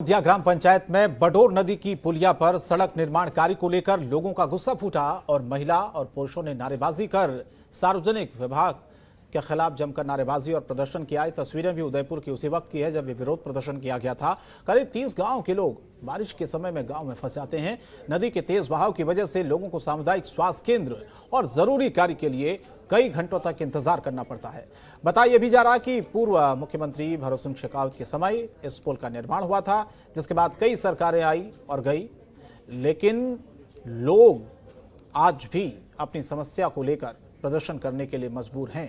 अयोध्या ग्राम पंचायत में बडोर नदी की पुलिया पर सड़क निर्माण कार्य को लेकर लोगों का गुस्सा फूटा और महिला और पुरुषों ने नारेबाजी कर सार्वजनिक विभाग के खिलाफ जमकर नारेबाजी और प्रदर्शन किया। तस्वीरें भी उदयपुर की उसी वक्त की है जब ये विरोध प्रदर्शन किया गया था। करीब 30 गांव के लोग बारिश के समय में गांव में फंस जाते हैं। नदी के तेज बहाव की वजह से लोगों को सामुदायिक स्वास्थ्य केंद्र और जरूरी कार्य के लिए कई घंटों तक इंतजार करना पड़ता है। बताया भी जा रहा कि पूर्व मुख्यमंत्री भरोत सिंह शेखावत के समय इस पुल का निर्माण हुआ था, जिसके बाद कई सरकारें आई और गई, लेकिन लोग आज भी अपनी समस्या को लेकर प्रदर्शन करने के लिए मजबूर हैं।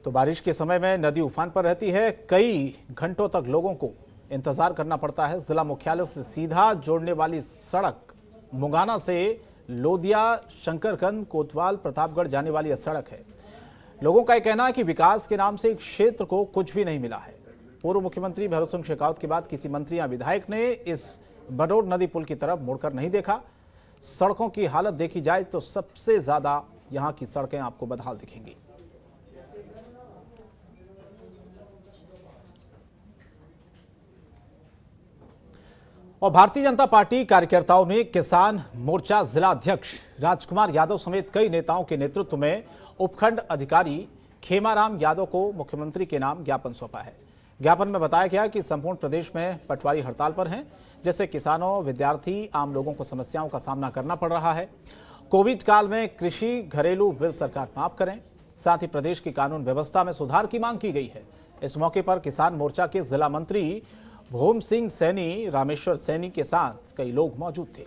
तो बारिश के समय में नदी उफान पर रहती है, कई घंटों तक लोगों को इंतजार करना पड़ता है। जिला मुख्यालय से सीधा जोड़ने वाली सड़क मुगाना से लोदिया, शंकरगंज, कोतवाल, प्रतापगढ़ जाने वाली यह सड़क है। लोगों का यह कहना है कि विकास के नाम से क्षेत्र को कुछ भी नहीं मिला है। पूर्व मुख्यमंत्री भरोत सिंह शेखावत के बाद किसी मंत्री या विधायक ने इस बडोर नदी पुल की तरफ मुड़कर नहीं देखा। सड़कों की हालत देखी जाए तो सबसे ज्यादा यहां की सड़कें आपको बदहाल दिखेंगी। और भारतीय जनता पार्टी कार्यकर्ताओं ने किसान मोर्चा जिला अध्यक्ष राजकुमार यादव समेत कई नेताओं के नेतृत्व में उपखंड अधिकारी खेमाराम यादव को मुख्यमंत्री के नाम ज्ञापन सौंपा है। ज्ञापन में बताया गया कि संपूर्ण प्रदेश में पटवारी हड़ताल पर हैं, जिससे किसानों, विद्यार्थी, आम लोगों को समस्याओं का सामना करना पड़ रहा है। कोविड काल में कृषि घरेलू बिल सरकार माफ करें, साथ ही प्रदेश की कानून व्यवस्था में सुधार की मांग की गई है। इस मौके पर किसान मोर्चा के जिला मंत्री भूम सिंह सैनी, रामेश्वर सैनी के साथ कई लोग मौजूद थे।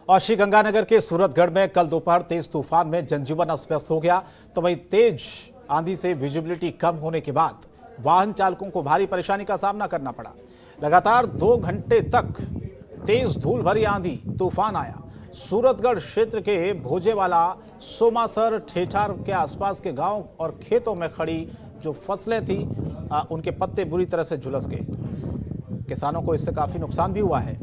और श्रीगंगानगर के सूरतगढ़ में कल दोपहर तेज तूफान में जनजीवन अस्त व्यस्त हो गया। तो वहीं तेज आंधी से विजिबिलिटी कम होने के बाद वाहन चालकों को भारी परेशानी का सामना करना पड़ा। लगातार 2 घंटे तक तेज धूल भरी आंधी तूफान आया। सूरतगढ़ क्षेत्र के भोजेवाला, सोमासर, ठेठार के आसपास के गांव और खेतों में खड़ी जो फसलें थी उनके पत्ते बुरी तरह से झुलस गए। किसानों को इससे काफी नुकसान भी हुआ है।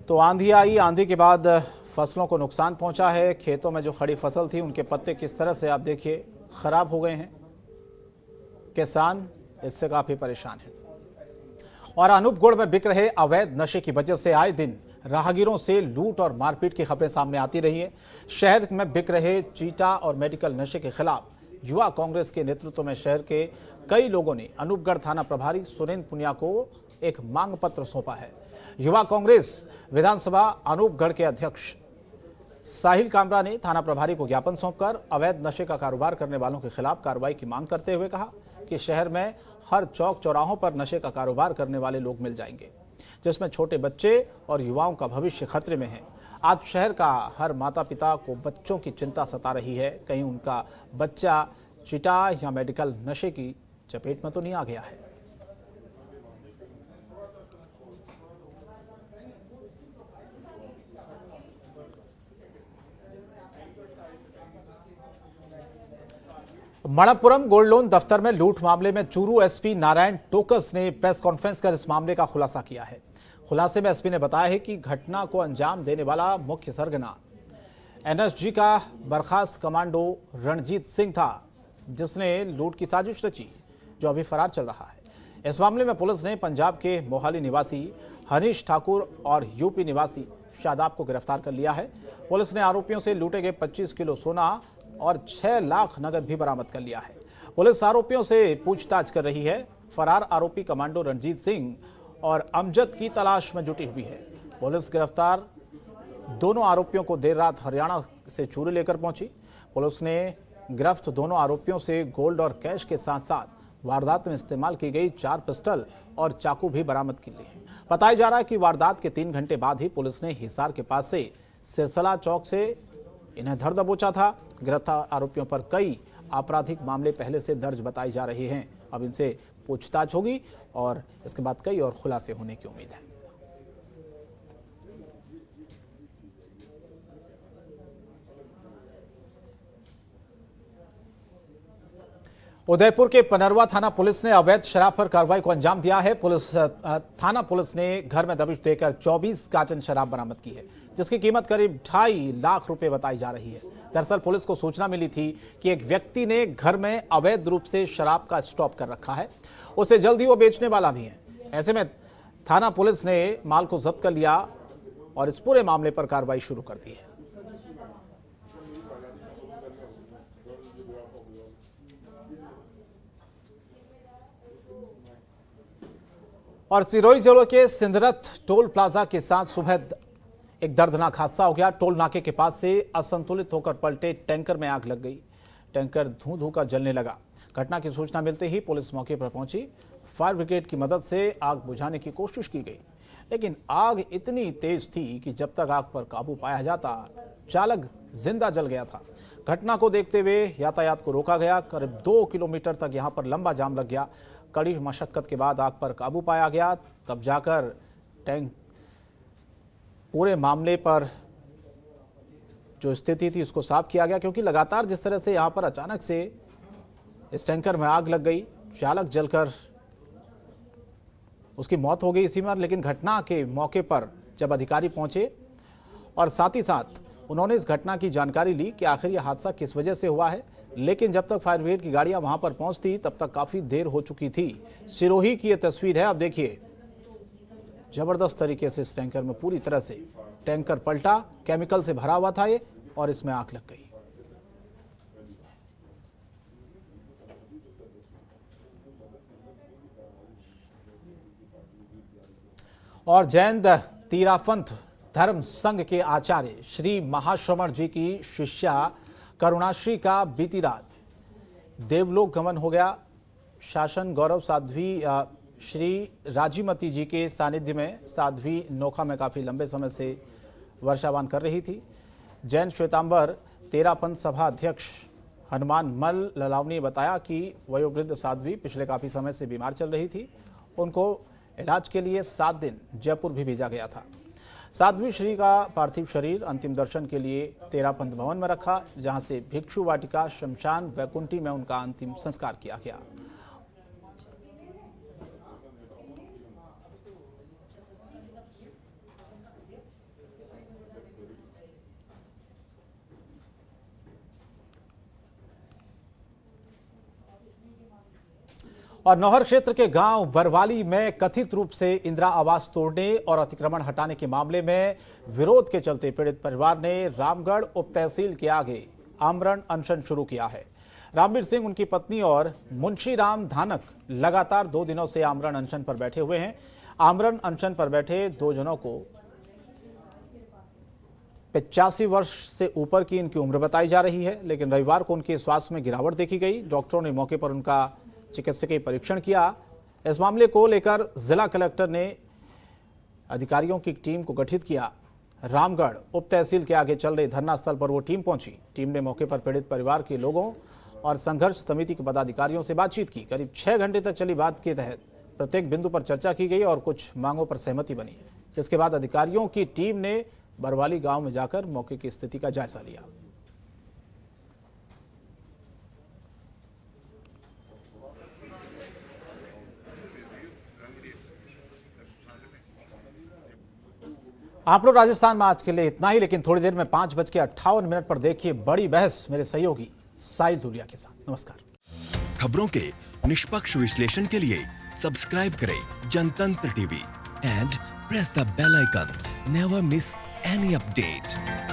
तो आंधी आई, आंधी के बाद फसलों को नुकसान पहुंचा है। खेतों में जो खड़ी फसल थी उनके पत्ते किस तरह से आप देखिए खराब हो गए हैं। किसान इससे काफी परेशान हैं। और अनूपगढ़ में बिक रहे अवैध नशे की वजह से आए दिन राहगीरों से लूट और मारपीट की खबरें सामने आती रही है। शहर में बिक रहे चीटा और मेडिकल नशे के खिलाफ युवा कांग्रेस के नेतृत्व में शहर के कई लोगों ने अनूपगढ़ थाना प्रभारी सुरेंद्र पुनिया को एक मांग पत्र सौंपा है। युवा कांग्रेस विधानसभा अनूपगढ़ के अध्यक्ष साहिल कामरा ने थाना प्रभारी को ज्ञापन सौंपकर अवैध नशे का कारोबार करने वालों के खिलाफ कार्रवाई की मांग करते हुए कहा कि शहर में हर चौक चौराहों पर नशे का कारोबार करने वाले लोग मिल जाएंगे, जिसमें छोटे बच्चे और युवाओं का भविष्य खतरे में है। आज शहर का हर माता पिता को बच्चों की चिंता सता रही है, कहीं उनका बच्चा चिटा या मेडिकल नशे की चपेट में तो नहीं आ गया है। मणप्पुरम गोल्ड लोन दफ्तर में लूट मामले में चूरू एसपी नारायण टोकस ने प्रेस कॉन्फ्रेंस कर इस मामले का खुलासा किया है। खुलासे में एसपी ने बताया है कि घटना को अंजाम देने वाला मुख्य सरगना एनएसजी का बर्खास्त कमांडो रणजीत सिंह था, जिसने लूट की साजिश रची, जो अभी फरार चल रहा है। इस मामले में पुलिस ने पंजाब के मोहाली निवासी हनीश ठाकुर और यूपी निवासी शादाब को गिरफ्तार कर लिया है। पुलिस ने आरोपियों से लूटे गए 25 किलो सोना और 6 लाख नगद भी बरामद कर लिया है। पुलिस आरोपियों से पूछताछ कर रही है। फरार आरोपी कमांडो रणजीत सिंह और अमजद की तलाश में जुटी हुई है। पुलिस गिरफ्तार दोनों आरोपियों को देर रात हरियाणा से चूरू लेकर पहुंची। पुलिस ने गिरफ्त दोनों आरोपियों से गोल्ड और कैश के साथ साथ वारदात में इस्तेमाल की गई 4 पिस्टल और चाकू भी बरामद की ली है। बताया जा रहा है कि वारदात के 3 घंटे बाद ही पुलिस ने हिसार के पास से सिरसला चौक से इन्हें धर दबोचा था। गिरफ्तार आरोपियों पर कई आपराधिक मामले पहले से दर्ज बताए जा रहे हैं। अब इनसे पूछताछ होगी और इसके बाद कई और खुलासे होने की उम्मीद है। उदयपुर के पनरवा थाना पुलिस ने अवैध शराब पर कार्रवाई को अंजाम दिया है। थाना पुलिस ने घर में दबिश देकर 24 कार्टन शराब बरामद की है, जिसकी कीमत करीब 2.5 लाख रुपए बताई जा रही है। दरअसल पुलिस को सूचना मिली थी कि एक व्यक्ति ने घर में अवैध रूप से शराब का स्टॉक कर रखा है, उसे जल्द ही वो बेचने वाला भी है। ऐसे में थाना पुलिस ने माल को जब्त कर लिया और इस पूरे मामले पर कार्रवाई शुरू कर दी है। और सिरोही जिले के सिंदरत टोल प्लाजा के साथ सुबह एक दर्दनाक हादसा हो गया। टोल नाके के पास से असंतुलित होकर पलटे टैंकर में आग लग गई। टैंकर धूं कर जलने लगा। घटना की सूचना मिलते ही पुलिस मौके पर पहुंची। फायर ब्रिगेड की मदद से आग बुझाने की कोशिश की गई, लेकिन आग इतनी तेज थी कि जब तक आग पर काबू पाया जाता, चालक जिंदा जल गया था। घटना को देखते हुए यातायात को रोका गया। करीब 2 किलोमीटर तक यहां पर लंबा जाम लग गया। कड़ी मशक्कत के बाद आग पर काबू पाया गया, तब जाकर टैंक पूरे मामले पर जो स्थिति थी उसको साफ किया गया, क्योंकि लगातार जिस तरह से यहां पर अचानक से इस टैंकर में आग लग गई, चालक जलकर उसकी मौत हो गई इसी में। लेकिन घटना के मौके पर जब अधिकारी पहुंचे और साथ ही साथ उन्होंने इस घटना की जानकारी ली कि आखिर यह हादसा किस वजह से हुआ है, लेकिन जब तक फायर ब्रिगेड की गाड़ियां वहां पर पहुंचती तब तक काफी देर हो चुकी थी। सिरोही की यह तस्वीर है, आप देखिए। जबरदस्त तरीके से इस टैंकर में पूरी तरह से टैंकर पलटा, केमिकल से भरा हुआ था ये, और इसमें आग लग गई। और जैन तीरापंथ धर्म संघ के आचार्य श्री महाश्रमण जी की शिष्या करुणाश्री का बीती रात देवलोक गमन हो गया। शासन गौरव साध्वी श्री राजीमती जी के सानिध्य में साध्वी नोखा में काफ़ी लंबे समय से वर्षावान कर रही थी। जैन श्वेतांबर तेरापंथ सभा अध्यक्ष हनुमान मल ललावनी ने बताया कि वयोवृद्ध साध्वी पिछले काफ़ी समय से बीमार चल रही थी। उनको इलाज के लिए 7 दिन जयपुर भी भेजा गया था। साध्वी श्री का पार्थिव शरीर अंतिम दर्शन के लिए तेरापंथ भवन में रखा, जहां से भिक्षु वाटिका शमशान वैकुंठी में उनका अंतिम संस्कार किया गया। और नौहर क्षेत्र के गांव बरवाली में कथित रूप से इंदिरा आवास तोड़ने और अतिक्रमण हटाने के मामले में विरोध के चलते पीड़ित परिवार ने रामगढ़ उप तहसील के आगे आमरण अनशन शुरू किया है। रामवीर सिंह, उनकी पत्नी और मुंशी राम धानक लगातार 2 दिनों से आमरण अनशन पर बैठे हुए हैं। आमरण अनशन पर बैठे 2 जनों को 85 वर्ष से ऊपर की इनकी उम्र बताई जा रही है, लेकिन रविवार को उनके स्वास्थ्य में गिरावट देखी गई। डॉक्टरों ने मौके पर उनका चिकित्सकीय परीक्षण किया। इस मामले को लेकर जिला कलेक्टर ने अधिकारियों की टीम को गठित किया। रामगढ़ उप तहसील के आगे चल रहे धरना स्थल पर वो टीम पहुंची। टीम ने मौके पर पीड़ित परिवार के लोगों और संघर्ष समिति के पदाधिकारियों से बातचीत की। करीब 6 घंटे तक चली बात के तहत प्रत्येक बिंदु पर चर्चा की गई और कुछ मांगों पर सहमति बनी, जिसके बाद अधिकारियों की टीम ने बरवाली गांव में जाकर मौके की स्थिति का जायजा लिया। आप लोग राजस्थान में आज के लिए इतना ही, लेकिन थोड़ी देर में 5:58 पर देखिए बड़ी बहस मेरे सहयोगी साहिल धुलिया के साथ। नमस्कार। खबरों के निष्पक्ष विश्लेषण के लिए सब्सक्राइब करें Jantantra TV and press the bell icon. Never miss any update.